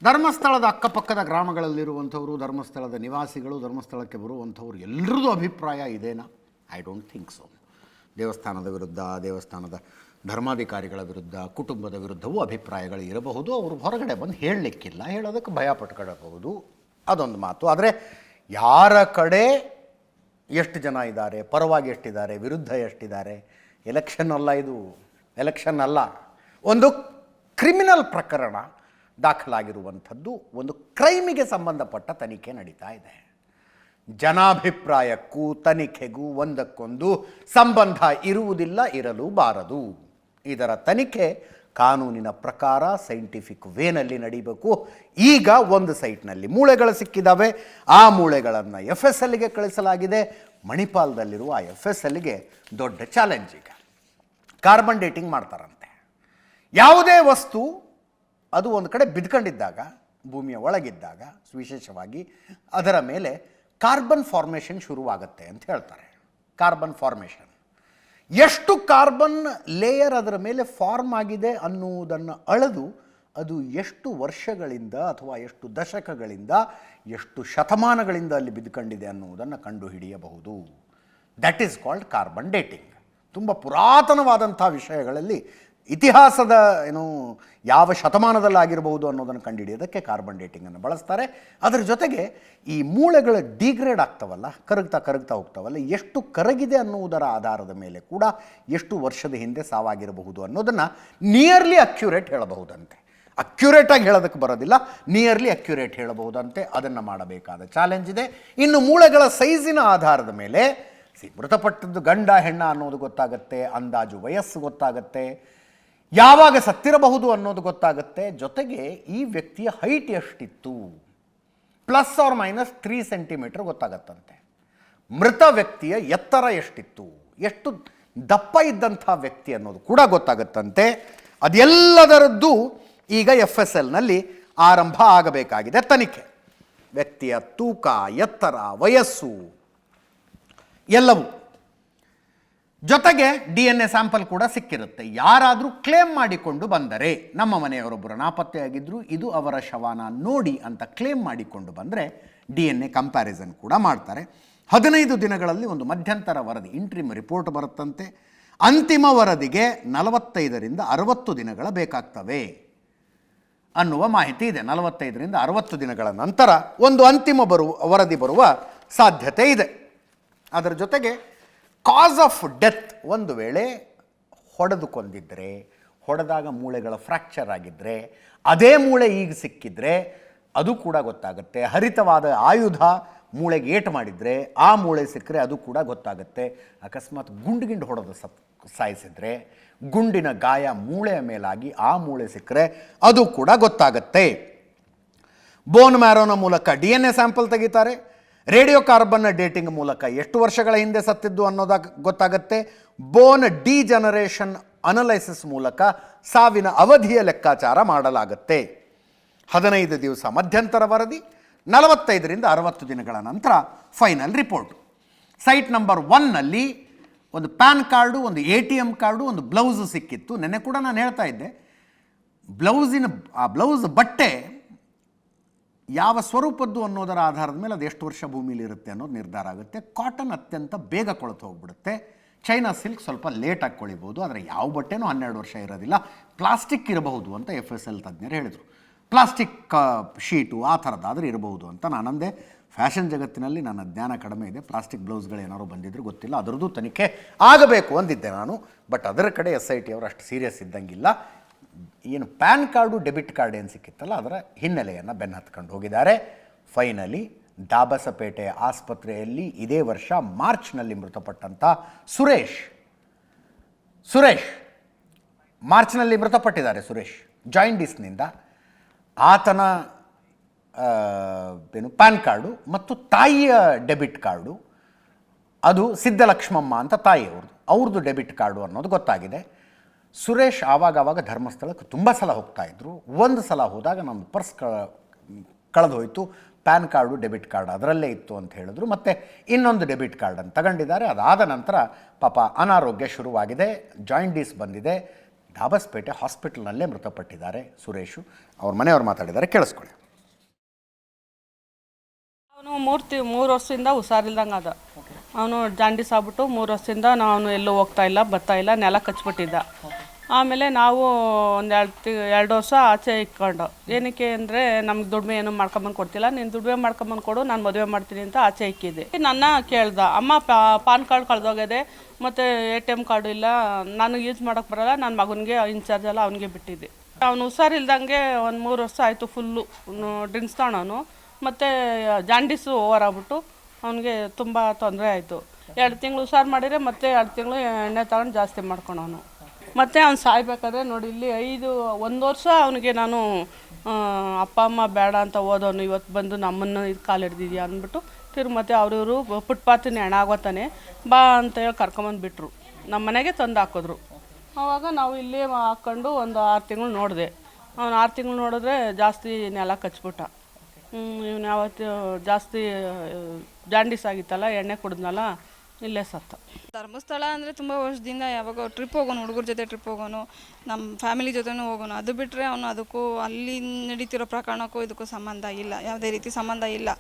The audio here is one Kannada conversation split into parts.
ಧರ್ಮಸ್ಥಳದ ಅಕ್ಕಪಕ್ಕದ ಗ್ರಾಮಗಳಲ್ಲಿರುವಂಥವರು, ಧರ್ಮಸ್ಥಳದ ನಿವಾಸಿಗಳು, ಧರ್ಮಸ್ಥಳಕ್ಕೆ ಬರುವಂಥವ್ರು ಎಲ್ಲರದ್ದು ಅಭಿಪ್ರಾಯ ಇದೇನಾ? I don't think so. ದೇವಸ್ಥಾನದ ವಿರುದ್ಧ, ದೇವಸ್ಥಾನದ ಧರ್ಮಾಧಿಕಾರಿಗಳ ವಿರುದ್ಧ, ಕುಟುಂಬದ ವಿರುದ್ಧವೂ ಅಭಿಪ್ರಾಯಗಳು ಇರಬಹುದು. ಅವರು ಹೊರಗಡೆ ಬಂದು ಹೇಳಲಿಕ್ಕಿಲ್ಲ, ಹೇಳೋದಕ್ಕೆ ಭಯ ಪಟ್ಕೊಳ್ಬಹುದು, ಅದೊಂದು ಮಾತು. ಆದರೆ ಯಾರ ಕಡೆ ಎಷ್ಟು ಜನ ಇದ್ದಾರೆ, ಪರವಾಗಿ ಎಷ್ಟಿದ್ದಾರೆ, ವಿರುದ್ಧ ಎಷ್ಟಿದ್ದಾರೆ, ಎಲೆಕ್ಷನ್ ಅಲ್ಲ, ಇದು ಎಲೆಕ್ಷನ್ ಅಲ್ಲ, ಒಂದು ಕ್ರಿಮಿನಲ್ ಪ್ರಕರಣ ದಾಖಲಾಗಿರುವಂಥದ್ದು, ಒಂದು ಕ್ರೈಮಿಗೆ ಸಂಬಂಧಪಟ್ಟ ತನಿಖೆ ನಡೀತಾ ಇದೆ. ಜನಾಭಿಪ್ರಾಯಕ್ಕೂ ತನಿಖೆಗೂ ಒಂದಕ್ಕೊಂದು ಸಂಬಂಧ ಇರುವುದಿಲ್ಲ, ಇರಲು ಬಾರದು. ಇದರ ತನಿಖೆ ಕಾನೂನಿನ ಪ್ರಕಾರ ಸೈಂಟಿಫಿಕ್ ವೇನಲ್ಲಿ ನಡೀಬೇಕು. ಈಗ ಒಂದು ಸೈಟ್ನಲ್ಲಿ ಮೂಳೆಗಳು ಸಿಕ್ಕಿದ್ದಾವೆ, ಆ ಮೂಳೆಗಳನ್ನು FSLಗೆ ಕಳಿಸಲಾಗಿದೆ. ಮಣಿಪಾಲದಲ್ಲಿರುವ FSLಗೆ ದೊಡ್ಡ ಚಾಲೆಂಜ್. ಈಗ ಕಾರ್ಬನ್ ಡೇಟಿಂಗ್ ಮಾಡ್ತಾರಂತೆ. ಯಾವುದೇ ವಸ್ತು ಅದು ಒಂದು ಕಡೆ ಬಿದ್ಕೊಂಡಿದ್ದಾಗ, ಭೂಮಿಯ ಒಳಗಿದ್ದಾಗ ವಿಶೇಷವಾಗಿ ಅದರ ಮೇಲೆ ಕಾರ್ಬನ್ ಫಾರ್ಮೇಷನ್ ಶುರುವಾಗುತ್ತೆ ಅಂತ ಹೇಳ್ತಾರೆ. ಕಾರ್ಬನ್ ಫಾರ್ಮೇಷನ್, ಎಷ್ಟು ಕಾರ್ಬನ್ ಲೇಯರ್ ಅದರ ಮೇಲೆ ಫಾರ್ಮ್ ಆಗಿದೆ ಅನ್ನುವುದನ್ನು ಅಳೆದು ಅದು ಎಷ್ಟು ವರ್ಷಗಳಿಂದ ಅಥವಾ ಎಷ್ಟು ದಶಕಗಳಿಂದ, ಎಷ್ಟು ಶತಮಾನಗಳಿಂದ ಅಲ್ಲಿ ಬಿದ್ದುಕೊಂಡಿದೆ ಅನ್ನುವುದನ್ನು ಕಂಡುಹಿಡಿಯಬಹುದು. That is called carbon dating. ತುಂಬ ಪುರಾತನವಾದಂಥ ವಿಷಯಗಳಲ್ಲಿ ಇತಿಹಾಸದ ಯಾವ ಶತಮಾನದಲ್ಲಾಗಿರಬಹುದು ಅನ್ನೋದನ್ನು ಕಂಡುಹಿಡಿಯೋದಕ್ಕೆ ಕಾರ್ಬನ್ ಡೇಟಿಂಗನ್ನು ಬಳಸ್ತಾರೆ. ಅದರ ಜೊತೆಗೆ ಈ ಮೂಳೆಗಳು ಡಿಗ್ರೇಡ್ ಆಗ್ತಾವಲ್ಲ, ಕರಗ್ತಾ ಹೋಗ್ತಾವಲ್ಲ, ಎಷ್ಟು ಕರಗಿದೆ ಅನ್ನುವುದರ ಆಧಾರದ ಮೇಲೆ ಕೂಡ ಎಷ್ಟು ವರ್ಷದ ಹಿಂದೆ ಸಾವಾಗಿರಬಹುದು ಅನ್ನೋದನ್ನು ನಿಯರ್ಲಿ ಅಕ್ಯುರೇಟ್ ಹೇಳಬಹುದಂತೆ. ಅಕ್ಯುರೇಟಾಗಿ ಹೇಳೋದಕ್ಕೆ ಬರೋದಿಲ್ಲ, ನಿಯರ್ಲಿ ಅಕ್ಯುರೇಟ್ ಹೇಳಬಹುದಂತೆ. ಅದನ್ನು ಮಾಡಬೇಕಾದ ಚಾಲೆಂಜ್ ಇದೆ. ಇನ್ನು ಮೂಳೆಗಳ ಸೈಜಿನ ಆಧಾರದ ಮೇಲೆ ಮೃತಪಟ್ಟದ್ದು ಗಂಡ ಹೆಣ್ಣ ಅನ್ನೋದು ಗೊತ್ತಾಗುತ್ತೆ, ಅಂದಾಜು ವಯಸ್ಸು ಗೊತ್ತಾಗುತ್ತೆ, ಯಾವಾಗ ಸತ್ತಿರಬಹುದು ಅನ್ನೋದು ಗೊತ್ತಾಗುತ್ತೆ. ಜೊತೆಗೆ ಈ ವ್ಯಕ್ತಿಯ ಹೈಟ್ ಎಷ್ಟಿತ್ತು, ±3 ಸೆಂಟಿಮೀಟರ್ ಗೊತ್ತಾಗತ್ತಂತೆ. ಮೃತ ವ್ಯಕ್ತಿಯ ಎತ್ತರ ಎಷ್ಟಿತ್ತು, ಎಷ್ಟು ದಪ್ಪ ಇದ್ದಂಥ ವ್ಯಕ್ತಿ ಅನ್ನೋದು ಕೂಡ ಗೊತ್ತಾಗತ್ತಂತೆ. ಅದೆಲ್ಲದರದ್ದು ಈಗ FSLನಲ್ಲಿ ಆರಂಭ ಆಗಬೇಕಾಗಿದೆ ತನಿಖೆ. ವ್ಯಕ್ತಿಯ ತೂಕ, ಎತ್ತರ, ವಯಸ್ಸು ಎಲ್ಲವೂ. ಜೊತೆಗೆ DNA ಸ್ಯಾಂಪಲ್ ಕೂಡ ಸಿಕ್ಕಿರುತ್ತೆ. ಯಾರಾದರೂ ಕ್ಲೇಮ್ ಮಾಡಿಕೊಂಡು ಬಂದರೆ, ನಮ್ಮ ಮನೆಯವರೊಬ್ಬರು ನಾಪತ್ತೆಯಾಗಿದ್ದರು, ಇದು ಅವರ ಶವನ ನೋಡಿ ಅಂತ ಕ್ಲೇಮ್ ಮಾಡಿಕೊಂಡು ಬಂದರೆ DNA ಕಂಪ್ಯಾರಿಸನ್ ಕೂಡ ಮಾಡ್ತಾರೆ. 15 ದಿನಗಳಲ್ಲಿ ಒಂದು ಮಧ್ಯಂತರ ವರದಿ, ಇಂಟ್ರಿಮ್ ರಿಪೋರ್ಟ್ ಬರುತ್ತಂತೆ. ಅಂತಿಮ ವರದಿಗೆ 45ರಿಂದ 60 ದಿನಗಳ ಬೇಕಾಗ್ತವೆ ಅನ್ನುವ ಮಾಹಿತಿ ಇದೆ. 45ರಿಂದ 60 ದಿನಗಳ ನಂತರ ಒಂದು ಅಂತಿಮ ವರದಿ ಬರುವ ಸಾಧ್ಯತೆ ಇದೆ. ಅದರ ಜೊತೆಗೆ ಕಾಸ್ ಆಫ್ ಡೆತ್, ಒಂದು ವೇಳೆ ಹೊಡೆದು ಕೊಂದಿದ್ದರೆ, ಹೊಡೆದಾಗ ಮೂಳೆಗಳ ಫ್ರ್ಯಾಕ್ಚರ್ ಆಗಿದ್ದರೆ, ಅದೇ ಮೂಳೆ ಈಗ ಸಿಕ್ಕಿದ್ರೆ ಅದು ಕೂಡ ಗೊತ್ತಾಗುತ್ತೆ. ಹರಿತವಾದ ಆಯುಧ ಮೂಳೆಗೆ ಏಟು ಮಾಡಿದರೆ ಆ ಮೂಳೆ ಸಿಕ್ಕರೆ ಅದು ಕೂಡ ಗೊತ್ತಾಗುತ್ತೆ. ಅಕಸ್ಮಾತ್ ಗುಂಡು ಹೊಡೆದು ಸಾಯಿಸಿದರೆ, ಗುಂಡಿನ ಗಾಯ ಮೂಳೆಯ ಮೇಲಾಗಿ ಆ ಮೂಳೆ ಸಿಕ್ಕರೆ ಅದು ಕೂಡ ಗೊತ್ತಾಗುತ್ತೆ. ಬೋನ್ ಮ್ಯಾರೋನ ಮೂಲಕ DNA ಸ್ಯಾಂಪಲ್ ತೆಗಿತಾರೆ. ರೇಡಿಯೋ ಕಾರ್ಬನ್ನ ಡೇಟಿಂಗ್ ಮೂಲಕ ಎಷ್ಟು ವರ್ಷಗಳ ಹಿಂದೆ ಸತ್ತಿದ್ದು ಅನ್ನೋದಾಗ ಗೊತ್ತಾಗುತ್ತೆ. ಬೋನ್ ಡಿಜನರೇಷನ್ ಅನಲೈಸಿಸ್ ಮೂಲಕ ಸಾವಿನ ಅವಧಿಯ ಲೆಕ್ಕಾಚಾರ ಮಾಡಲಾಗುತ್ತೆ. 15 ದಿವಸ ಮಧ್ಯಂತರ ವರದಿ, 45ರಿಂದ 60 ದಿನಗಳ ನಂತರ ಫೈನಲ್ ರಿಪೋರ್ಟ್. ಸೈಟ್ ನಂಬರ್ 1ನಲ್ಲಿ ಒಂದು ಪ್ಯಾನ್ ಕಾರ್ಡು, ಒಂದು ATM ಕಾರ್ಡು, ಒಂದು ಬ್ಲೌಸು ಸಿಕ್ಕಿತ್ತು. ನೆನ್ನೆ ಕೂಡ ನಾನು ಹೇಳ್ತಾ ಇದ್ದೆ, ಆ ಬ್ಲೌಸ್ ಬಟ್ಟೆ ಯಾವ ಸ್ವರೂಪದ್ದು ಅನ್ನೋದರ ಆಧಾರದ ಮೇಲೆ ಅದು ಎಷ್ಟು ವರ್ಷ ಭೂಮಿಲಿ ಇರುತ್ತೆ ಅನ್ನೋದು ನಿರ್ಧಾರ ಆಗುತ್ತೆ. ಕಾಟನ್ ಅತ್ಯಂತ ಬೇಗ ಕೊಳೆತು ಹೋಗ್ಬಿಡುತ್ತೆ. ಚೈನಾ ಸಿಲ್ಕ್ ಸ್ವಲ್ಪ ಲೇಟಾಗಿ ಕೊಳಿಬೋದು, ಆದರೆ ಯಾವ ಬಟ್ಟೆನೂ 12 ವರ್ಷ ಇರೋದಿಲ್ಲ. ಪ್ಲಾಸ್ಟಿಕ್ ಇರಬಹುದು ಅಂತ FSL ತಜ್ಞರು ಹೇಳಿದರು. ಪ್ಲಾಸ್ಟಿಕ್ ಶೀಟು ಆ ಥರದ್ದಾದರೆ ಇರಬಹುದು ಅಂತ ನಾನಂದೆ. ಫ್ಯಾಷನ್ ಜಗತ್ತಿನಲ್ಲಿ ನನ್ನ ಜ್ಞಾನ ಕಡಿಮೆ ಇದೆ. ಪ್ಲಾಸ್ಟಿಕ್ ಬ್ಲೌಸ್ಗಳು ಏನಾದ್ರು ಬಂದಿದ್ರು ಗೊತ್ತಿಲ್ಲ, ಅದರದ್ದು ತನಿಖೆ ಆಗಬೇಕು ಅಂದಿದ್ದೆ ನಾನು. ಬಟ್ ಅದರ ಕಡೆ SIT ಅವರು ಅಷ್ಟು ಸೀರಿಯಸ್ ಇದ್ದಂಗಿಲ್ಲ. ಏನು ಪ್ಯಾನ್ ಕಾರ್ಡು, ಡೆಬಿಟ್ ಕಾರ್ಡ್ ಏನು ಸಿಕ್ಕಿತ್ತಲ್ಲ, ಅದರ ಹಿನ್ನೆಲೆಯನ್ನು ಬೆನ್ನು ಹತ್ಕೊಂಡು ಹೋಗಿದ್ದಾರೆ. ಫೈನಲಿ ದಾಬಸಪೇಟೆ ಆಸ್ಪತ್ರೆಯಲ್ಲಿ ಇದೇ ವರ್ಷ ಮಾರ್ಚ್ನಲ್ಲಿ ಮೃತಪಟ್ಟಂಥ ಸುರೇಶ್ ಮಾರ್ಚ್ನಲ್ಲಿ ಮೃತಪಟ್ಟಿದ್ದಾರೆ. ಸುರೇಶ್ ಜಾಯಿಂಡಿಸ್ನಿಂದ. ಆತನ ಪ್ಯಾನ್ ಕಾರ್ಡು ಮತ್ತು ತಾಯಿಯ ಡೆಬಿಟ್ ಕಾರ್ಡು, ಅದು ಸಿದ್ಧಲಕ್ಷ್ಮಮ್ಮ ಅಂತ ಅವ್ರದ್ದು ಡೆಬಿಟ್ ಕಾರ್ಡು ಅನ್ನೋದು ಗೊತ್ತಾಗಿದೆ. ಸುರೇಶ್ ಆವಾಗವಾಗ ಧರ್ಮಸ್ಥಳಕ್ಕೆ ತುಂಬ ಸಲ ಹೋಗ್ತಾಯಿದ್ರು. ಒಂದು ಸಲ ಹೋದಾಗ ನಮ್ಮ ಪರ್ಸ್ ಕಳೆದು ಹೋಯಿತು, ಪ್ಯಾನ್ ಕಾರ್ಡು, ಡೆಬಿಟ್ ಕಾರ್ಡ್ ಅದರಲ್ಲೇ ಇತ್ತು ಅಂತ ಹೇಳಿದ್ರು. ಮತ್ತು ಇನ್ನೊಂದು ಡೆಬಿಟ್ ಕಾರ್ಡನ್ನು ತಗೊಂಡಿದ್ದಾರೆ. ಅದಾದ ನಂತರ ಪಾಪ ಅನಾರೋಗ್ಯ ಶುರುವಾಗಿದೆ, ಜಾಯಿಂಡೀಸ್ ಬಂದಿದೆ. ದಾಬಸ್ಪೇಟೆ ಹಾಸ್ಪಿಟಲ್ನಲ್ಲೇ ಮೃತಪಟ್ಟಿದ್ದಾರೆ ಸುರೇಶು. ಅವ್ರ ಮನೆಯವ್ರು ಮಾತಾಡಿದ್ದಾರೆ, ಕೇಳಿಸ್ಕೊಳ್ಳಿ. ಅವನು 3 ವರ್ಷದಿಂದ ಹುಷಾರಿಲ್ದಂಗೆ ಅದ. ಅವನು ಜಾಂಡೀಸ್ ಆಗ್ಬಿಟ್ಟು 3 ವರ್ಷದಿಂದ ನಾನು ಎಲ್ಲೂ ಹೋಗ್ತಾ ಇಲ್ಲ, ಬರ್ತಾ ಇಲ್ಲ, ನೆಲ ಕಚ್ಬಿಟ್ಟಿದ್ದ. ಆಮೇಲೆ ನಾವು ಒಂದು 2 ವರ್ಷ ಆಚೆ ಇಕ್ಕೊಂಡು, ಏನಕ್ಕೆ ಅಂದರೆ ನಮ್ಗೆ ದುಡಿಮೆ ಏನು ಮಾಡ್ಕೊಂಬಂದು ಕೊಡ್ತಿಲ್ಲ, ನೀನು ದುಡಿಮೆ ಮಾಡ್ಕೊಂಬಂದು ಕೊಡು, ನಾನು ಮದುವೆ ಮಾಡ್ತೀನಿ ಅಂತ ಆಚೆ ಇಕ್ಕಿದ್ದೆ. ನನ್ನ ಕೇಳ್ದ, ಅಮ್ಮ ಪಾನ್ ಕಾರ್ಡ್ ಕಳೆದೋಗಿದೆ ಮತ್ತು ATM ಕಾರ್ಡು ಇಲ್ಲ, ನಾನು ಯೂಸ್ ಮಾಡೋಕ್ಕೆ ಬರೋಲ್ಲ, ನನ್ನ ಮಗನಿಗೆ ಇನ್ಚಾರ್ಜ್ ಎಲ್ಲ ಅವನಿಗೆ ಬಿಟ್ಟಿದ್ದೆ. ಅವನು ಹುಷಾರಿಲ್ದಂಗೆ ಒಂದು 3 ವರ್ಷ ಆಯಿತು ಫುಲ್ಲು ಡ್ರಿಂಕ್ಸ್ ತಗೊಳೋನು. ಮತ್ತು ಜಾಂಡೀಸು ಓವರ್ ಆಗ್ಬಿಟ್ಟು ಅವನಿಗೆ ತುಂಬ ತೊಂದರೆ ಆಯಿತು. 2 ತಿಂಗಳು ಹುಷಾರು ಮಾಡಿದರೆ ಮತ್ತೆ 2 ತಿಂಗಳು ಎಣ್ಣೆ ತಗೊಂಡು ಜಾಸ್ತಿ ಮಾಡ್ಕೊಳೋನು. ಮತ್ತು ಅವ್ನು ಸಾಯ್ಬೇಕಾದ್ರೆ ನೋಡಿ ಇಲ್ಲಿ 1 ವರ್ಷ ಅವನಿಗೆ ನಾನು ಅಪ್ಪ ಅಮ್ಮ ಬೇಡ ಅಂತ ಓದೋನು, ಇವತ್ತು ಬಂದು ನಮ್ಮನ್ನು ಇದು ಕಾಲು ಹಿಡ್ದಿದ್ಯಾ ಅಂದ್ಬಿಟ್ಟು ಮತ್ತೆ ಅವ್ರವರು ಫುಟ್ಪಾತಿನ ಹೆಣ ಆಗೋತಾನೆ ಬಾ ಅಂತ ಹೇಳಿ ಕರ್ಕೊಂಬಂದುಬಿಟ್ರು. ನಮ್ಮ ಮನೆಗೆ ತಂದು ಹಾಕಿದ್ರು. ಆವಾಗ ನಾವು ಇಲ್ಲಿ ಹಾಕ್ಕೊಂಡು ಒಂದು 6 ತಿಂಗಳು ನೋಡಿದೆ. ಅವ್ನು 6 ತಿಂಗಳು ನೋಡಿದ್ರೆ ಜಾಸ್ತಿ ನೆಲ ಕಚ್ಬಿಟ್ಟ. ಇವನು ಯಾವತ್ತು ಜಾಸ್ತಿ ಜಾಂಡೀಸ್ ಆಗಿತ್ತಲ್ಲ, ಎಣ್ಣೆ ಕುಡಿದ್ನಲ್ಲ, ಇಲ್ಲೇ ಸತ್ತ. ಧರ್ಮಸ್ಥಳ ಅಂದರೆ ತುಂಬ ವರ್ಷದಿಂದ ಯಾವಾಗ ಟ್ರಿಪ್ ಹೋಗೋನು, ಹುಡುಗರ ಜೊತೆ ಟ್ರಿಪ್ ಹೋಗೋನು, ನಮ್ಮ ಫ್ಯಾಮಿಲಿ ಜೊತೆನೂ ಹೋಗೋನು. ಅದು ಬಿಟ್ಟರೆ ಅವನು ಅದಕ್ಕೂ ಅಲ್ಲಿ ನಡೀತಿರೋ ಪ್ರಕರಣಕ್ಕೂ ಇದಕ್ಕೂ ಸಂಬಂಧ ಇಲ್ಲ, ಯಾವುದೇ ರೀತಿ ಸಂಬಂಧ ಇಲ್ಲ.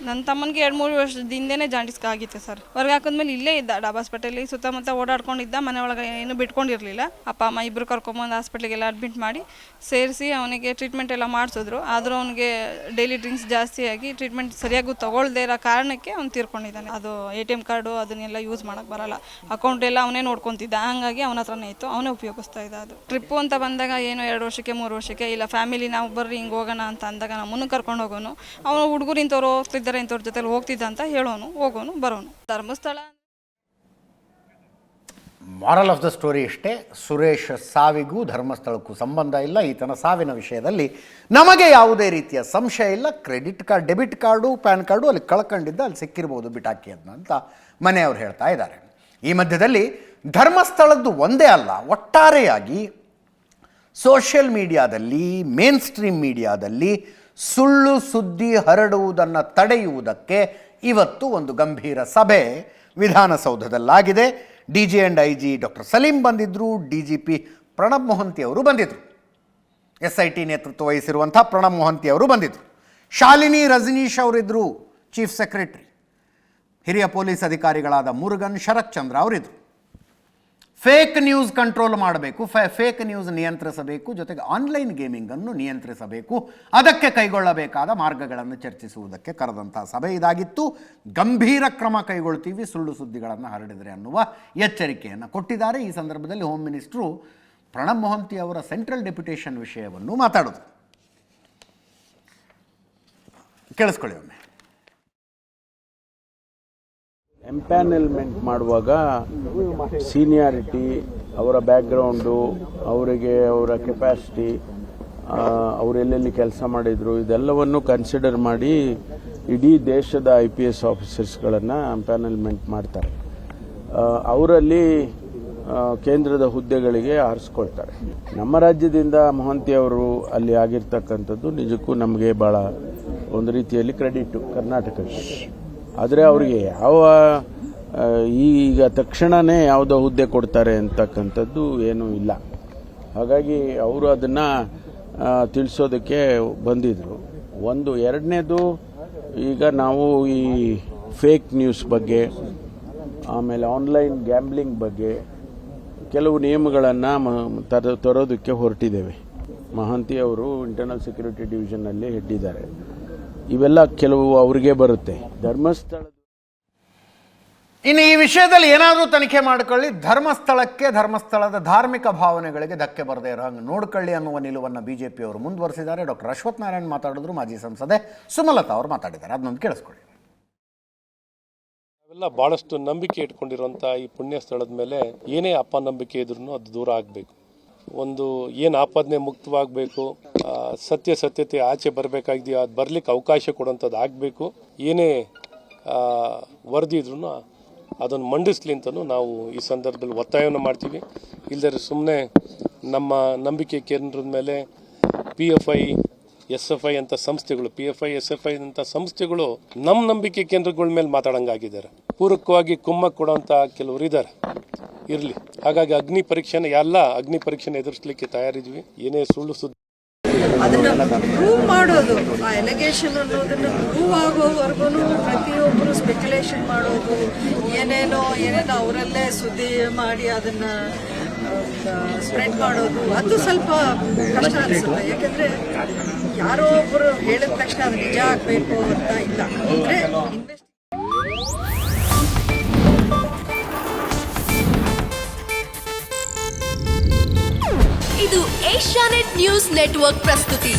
ನನ್ನ ತಮ್ಮನಿಗೆ 2-3 ವರ್ಷದಿಂದನೇ ಜಾಂಡೀಸ್ ಆಗಿತ್ತು ಸರ್. ಹೊರಗೆ ಹಾಕಿದ್ಮೇಲೆ ಇಲ್ಲೇ ಇದ್ದ, ಡಾಬಾಸ್ಪೇಟೆಯಲ್ಲಿ ಸುತ್ತಮುತ್ತ ಓಡಾಡ್ಕೊಂಡಿದ್ದ, ಮನೆ ಒಳಗೆ ಏನು ಬಿಟ್ಕೊಂಡಿರಲಿಲ್ಲ. ಅಪ್ಪ ಅಮ್ಮ ಇಬ್ಬರು ಕರ್ಕೊಂಬಂದು ಹಾಸ್ಪಿಟ್ಲಿಗೆಲ್ಲ ಅಡ್ಮಿಟ್ ಮಾಡಿ ಸೇರಿಸಿ ಅವನಿಗೆ ಟ್ರೀಟ್ಮೆಂಟ್ ಎಲ್ಲ ಮಾಡಿಸಿದ್ರು. ಆದರೂ ಅವನಿಗೆ ಡೈಲಿ ಡ್ರಿಂಕ್ಸ್ ಜಾಸ್ತಿಯಾಗಿ ಟ್ರೀಟ್ಮೆಂಟ್ ಸರಿಯಾಗಿ ತೊಗೊಳ್ದೇ ಇರೋ ಕಾರಣಕ್ಕೆ ಅವ್ನು ತೀರ್ಕೊಂಡಿದ್ದಾನೆ. ಅದು ATM ಕಾರ್ಡು ಅದನ್ನೆಲ್ಲ ಯೂಸ್ ಮಾಡೋಕ್ಕೆ ಬರೋಲ್ಲ, ಅಕೌಂಟ್ ಎಲ್ಲ ಅವನೇ ನೋಡ್ಕೊತಿದ್ದ, ಹಾಗಾಗಿ ಅವನ ಹತ್ರನೇ ಇತ್ತು, ಅವನೇ ಉಪಯೋಗಿಸ್ತಾ ಇದ್ದ. ಅದು ಟ್ರಿಪ್ಪು ಅಂತ ಬಂದಾಗ ಏನು 2 ವರ್ಷಕ್ಕೆ 3 ವರ್ಷಕ್ಕೆ ಇಲ್ಲ, ಫ್ಯಾಮಿಲಿ ನಾವು ಬರ್ರಿ ಹಿಂಗೆ ಹೋಗೋಣ ಅಂತ ಅಂದಾಗ ನಮ್ಮನ್ನು ಕರ್ಕೊಂಡು ಹೋಗೋನು. ಅವನು ಹುಡುಗರು ಇಂಥವ್ರು ಹೋಗ್ತಿದ್ದಾರೆ, ಇಂಥವ್ರ ಜೊತೆಲಿ ಹೋಗ್ತಿದ್ದ ಅಂತ ಹೇಳೋನು, ಹೋಗೋನು ಬರೋನು. Dharmasthala moral of the story ಇಷ್ಟೇ, ಸುರೇಶ್ ಸಾವಿಗೂ ಧರ್ಮಸ್ಥಳಕ್ಕೂ ಸಂಬಂಧ ಇಲ್ಲ. ಈತನ ಸಾವಿನ ವಿಷಯದಲ್ಲಿ ನಮಗೆ ಯಾವುದೇ ರೀತಿಯ ಸಂಶಯ ಇಲ್ಲ. Credit card, debit card, PAN card ಅಲ್ಲಿ ಕಳ್ಕೊಂಡಿದ್ದ, ಅಲ್ಲಿ ಸಿಕ್ಕಿರ್ಬೋದು ಬಿಟಾಕಿ ಅದನ್ನ ಅಂತ ಮನೆಯವರು ಹೇಳ್ತಾ ಇದ್ದಾರೆ. ಈ ಮಧ್ಯದಲ್ಲಿ ಧರ್ಮಸ್ಥಳದ್ದು ಒಂದೇ ಅಲ್ಲ, ಒಟ್ಟಾರೆಯಾಗಿ ಸೋಷಿಯಲ್ ಮೀಡಿಯಾದಲ್ಲಿ, ಮೇನ್ ಸ್ಟ್ರೀಮ್ ಮೀಡಿಯಾದಲ್ಲಿ ಸುಳ್ಳು ಸುದ್ದಿ ಹರಡುವುದನ್ನು ತಡೆಯುವುದಕ್ಕೆ ಇವತ್ತು ಒಂದು ಗಂಭೀರ ಸಭೆ ವಿಧಾನಸೌಧದಲ್ಲಾಗಿದೆ. DG and IG doctor Saleem ಬಂದಿದ್ದರು, DGP ಪ್ರಣಬ್ ಮೊಹಂತಿ ಅವರು ಬಂದಿದ್ದರು, SIT ನೇತೃತ್ವ ವಹಿಸಿರುವಂಥ ಪ್ರಣಬ್ ಮೊಹಂತಿ ಅವರು ಬಂದಿದ್ದರು, ಶಾಲಿನಿ ರಜನೀಶ್ ಅವರಿದ್ದರು ಚೀಫ್ ಸೆಕ್ರೆಟರಿ, ಹಿರಿಯ ಪೊಲೀಸ್ ಅಧಿಕಾರಿಗಳಾದ Murugan, Sharath Chandra ಅವರಿದ್ದರು. Fake news control ಮಾಡಬೇಕು, ಫೇಕ್ ನ್ಯೂಸ್ ನಿಯಂತ್ರಿಸಬೇಕು, ಜೊತೆಗೆ ಆನ್ಲೈನ್ ಗೇಮಿಂಗನ್ನು ನಿಯಂತ್ರಿಸಬೇಕು, ಅದಕ್ಕೆ ಕೈಗೊಳ್ಳಬೇಕಾದ ಮಾರ್ಗಗಳನ್ನು ಚರ್ಚಿಸುವುದಕ್ಕೆ ಕರೆದಂಥ ಸಭೆ ಇದಾಗಿತ್ತು. ಗಂಭೀರ ಕ್ರಮ ಕೈಗೊಳ್ತೀವಿ ಸುಳ್ಳು ಸುದ್ದಿಗಳನ್ನು ಹರಡಿದರೆ ಅನ್ನುವ ಎಚ್ಚರಿಕೆಯನ್ನು ಕೊಟ್ಟಿದ್ದಾರೆ. ಈ ಸಂದರ್ಭದಲ್ಲಿ ಹೋಮ್ ಮಿನಿಸ್ಟ್ರು ಪ್ರಣಬ್ ಮೊಹಂತಿ ಅವರ ಸೆಂಟ್ರಲ್ ಡೆಪ್ಯುಟೇಷನ್ ವಿಷಯವನ್ನು ಮಾತಾಡಿದ್ರು. ಕೇಳಿಸ್ಕೊಳ್ಳಿ ಒಮ್ಮೆ. ಎಂಪ್ಯಾನೆಲ್ಮೆಂಟ್ ಮಾಡುವಾಗ ಸೀನಿಯಾರಿಟಿ, ಅವರ ಬ್ಯಾಕ್ಗ್ರೌಂಡು, ಅವರಿಗೆ ಅವರ ಕೆಪಾಸಿಟಿ, ಅವರೆಲ್ಲೆಲ್ಲಿ ಕೆಲಸ ಮಾಡಿದರು, ಇದೆಲ್ಲವನ್ನು ಕನ್ಸಿಡರ್ ಮಾಡಿ ಇಡೀ ದೇಶದ IPS ಆಫೀಸರ್ಸ್ಗಳನ್ನು ಎಂಪ್ಯಾನೆಲ್ಮೆಂಟ್ ಮಾಡ್ತಾರೆ. ಅವರಲ್ಲಿ ಕೇಂದ್ರದ ಹುದ್ದೆಗಳಿಗೆ ಆರಿಸ್ಕೊಳ್ತಾರೆ. ನಮ್ಮ ರಾಜ್ಯದಿಂದ ಮೊಹಂತಿ ಅವರು ಅಲ್ಲಿ ಆಗಿರ್ತಕ್ಕಂಥದ್ದು ನಿಜಕ್ಕೂ ನಮಗೆ ಭಾಳ ಒಂದು ರೀತಿಯಲ್ಲಿ ಕ್ರೆಡಿಟು ಕರ್ನಾಟಕಕ್ಕೆ. ಆದರೆ ಅವರಿಗೆ ಯಾವ ಈಗ ತಕ್ಷಣವೇ ಯಾವುದೋ ಹುದ್ದೆ ಕೊಡ್ತಾರೆ ಅಂತಕ್ಕಂಥದ್ದು ಏನೂ ಇಲ್ಲ. ಹಾಗಾಗಿ ಅವರು ಅದನ್ನು ತಿಳಿಸೋದಕ್ಕೆ ಬಂದಿದ್ದರು. ಒಂದು. ಎರಡನೇದು, ಈಗ ನಾವು ಈ ಫೇಕ್ ನ್ಯೂಸ್ ಬಗ್ಗೆ, ಆಮೇಲೆ ಆನ್ಲೈನ್ ಗ್ಯಾಂಬ್ಲಿಂಗ್ ಬಗ್ಗೆ ಕೆಲವು ನಿಯಮಗಳನ್ನು ತರೋದಕ್ಕೆ ಹೊರಟಿದ್ದೇವೆ. ಮಹಂತಿ ಅವರು ಇಂಟರ್ನಲ್ ಸೆಕ್ಯೂರಿಟಿ ಡಿವಿಷನ್ನಲ್ಲಿ ಹೆಡ್ಡಿದ್ದಾರೆ. ಇವೆಲ್ಲ ಕೆಲವು ಅವರಿಗೆ ಬರುತ್ತೆ. ಇನ್ನು ಈ ವಿಷಯದಲ್ಲಿ ಏನಾದರೂ ತನಿಖೆ ಮಾಡಿಕೊಳ್ಳಿ, ಧರ್ಮಸ್ಥಳಕ್ಕೆ, ಧರ್ಮಸ್ಥಳದ ಧಾರ್ಮಿಕ ಭಾವನೆಗಳಿಗೆ ಧಕ್ಕೆ ಬರದೇ ಇರೋ ಹಂಗೆ ನೋಡ್ಕೊಳ್ಳಿ ಅನ್ನುವ ನಿಲುವನ್ನು BJP ಅವರು ಮುಂದುವರೆಸಿದ್ದಾರೆ. ಡಾಕ್ಟರ್ ಅಶ್ವಥ್ ನಾರಾಯಣ್ ಮಾತಾಡಿದ್ರು, ಮಾಜಿ ಸಂಸದೆ ಸುಮಲತಾ ಅವರು ಮಾತಾಡಿದ್ದಾರೆ. ಅದನ್ನೊಂದು ಕೇಳಿಸ್ಕೊಳ್ಳಿ. ನಾವೆಲ್ಲ ಭಾಳಷ್ಟು ನಂಬಿಕೆ ಇಟ್ಕೊಂಡಿರುವಂಥ ಈ ಪುಣ್ಯ ಸ್ಥಳದ ಮೇಲೆ ಏನೇ ಅಪನಂಬಿಕೆ ಇದ್ರೂ ಅದು ದೂರ ಆಗಬೇಕು. ಒಂದು ಏನು ಆಪಾದನೆ ಮುಕ್ತವಾಗಬೇಕು, ಸತ್ಯತೆ ಆಚೆ ಬರಬೇಕಾಗಿದೆಯೋ ಅದು ಬರಲಿಕ್ಕೆ ಅವಕಾಶ ಕೊಡುವಂಥದ್ದು ಆಗಬೇಕು. ಏನೇ ವರದಿ ಇದ್ರೂ ಅದನ್ನು ಮಂಡಿಸ್ಲಿ ಅಂತಲೂ ನಾವು ಈ ಸಂದರ್ಭದಲ್ಲಿ ಒತ್ತಾಯವನ್ನು ಮಾಡ್ತೀವಿ. ಇಲ್ಲದೇ ಸುಮ್ಮನೆ ನಮ್ಮ ನಂಬಿಕೆ ಕೇಂದ್ರದ ಮೇಲೆ PFI, SFI ಅಂತ ಸಂಸ್ಥೆಗಳು, PFI, SFI ಅಂತ ಸಂಸ್ಥೆಗಳು ನಮ್ಮ ನಂಬಿಕೆ ಕೇಂದ್ರಗಳ ಮೇಲೆ ಮಾತಾಡೋಂಗಾಗಿದ್ದಾರೆ. ಪೂರಕವಾಗಿ ಕುಮ್ಮಕ್ಕು ಕೊಡೋಂಥ ಕೆಲವರು ಇದ್ದಾರೆ. ಇರಲಿ. ಹಾಗಾಗಿ ಅಗ್ನಿ ಪರೀಕ್ಷೆನ ಅಗ್ನಿ ಪರೀಕ್ಷೆನ ಎದುರಿಸಲಿಕ್ಕೆ ತಯಾರಿದ್ವಿ. ಏನೇ ಸುಳ್ಳು ಸುದ್ದಿ ಅದನ್ನ ಪ್ರೂವ್ ಮಾಡೋದು, ಆ ಎಲಿಗೇಷನ್ ಅನ್ನೋದನ್ನ ಪ್ರೂವ್ ಆಗೋವರೆಗೂ ಪ್ರತಿಯೊಬ್ಬರು ಸ್ಪೆಕ್ಯುಲೇಷನ್ ಮಾಡೋದು, ಏನೇನೋ ಅವರಲ್ಲೇ ಸುದ್ದಿ ಮಾಡಿ ಅದನ್ನ ಸ್ಪ್ರೆಡ್ ಮಾಡೋದು, ಅದು ಸ್ವಲ್ಪ ಕಷ್ಟ ಅನಿಸುತ್ತೆ. ಯಾಕಂದ್ರೆ ಯಾರೋ ಒಬ್ಬರು ಹೇಳಿದ ತಕ್ಷಣ ಅದು ನಿಜ ಆಗಬೇಕು ಅಂತ ಇಲ್ಲ. ಅಂದ್ರೆ ಇದು ಏಷ್ಯಾನೆಟ್ ನ್ಯೂಸ್ ನೆಟ್ವರ್ಕ್ ಪ್ರಸ್ತುತಿ.